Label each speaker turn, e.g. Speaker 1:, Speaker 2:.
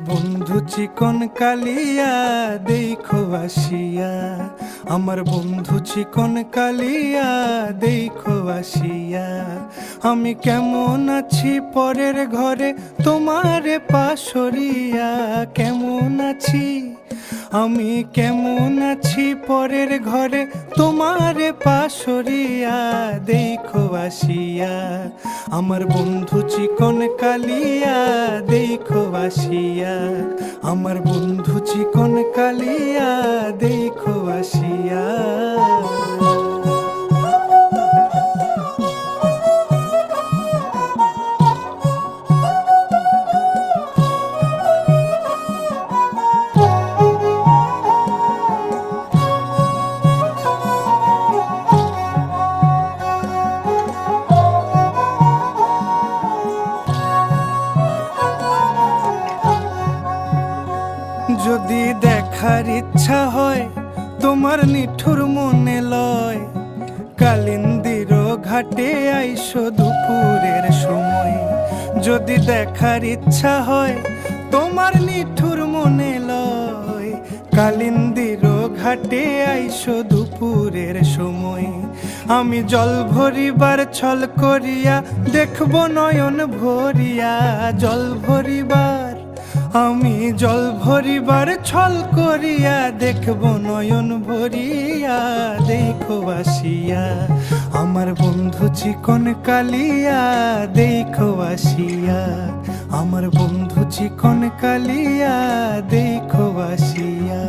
Speaker 1: বন্ধু চিকন কালিয়া দেখো আসিয়া, আমার বন্ধু চিকন কালিয়া দেখো আসিয়া। আমি কেমন আছি পরের ঘরে তোমারে পাশরিয়া, কেমন আছি আমি কেমন আছি পরের ঘরে তোমারে পাশরিয়া দেখো আসিয়া। আমার বন্ধু চিকন কালিয়া দেখো আসিয়া, আমার বন্ধু চিকন কালিয়া দেখো আসিয়া। যদি দেখার ইচ্ছা হয় তোমার নিঠুর মনে লয়, কালিন্দির ঘাটে আইসো দুপুরের সময়। যদি দেখার ইচ্ছা হয় তোমার নিঠুর মনে লয়, কালিন্দির ঘাটে আইসো দুপুরের সময়। আমি জল ভরিবার ছল করিয়া দেখব নয়ন ভরিয়া, জল ভরিবার আমি জল ভরিবার ছল করিয়া দেখব নয়ন ভরিয়া দেখো আসিয়া। আমার বন্ধু চিকন কালিয়া দেখো আসিয়া, আমার বন্ধু চিকন কালিয়া দেখো আসিয়া।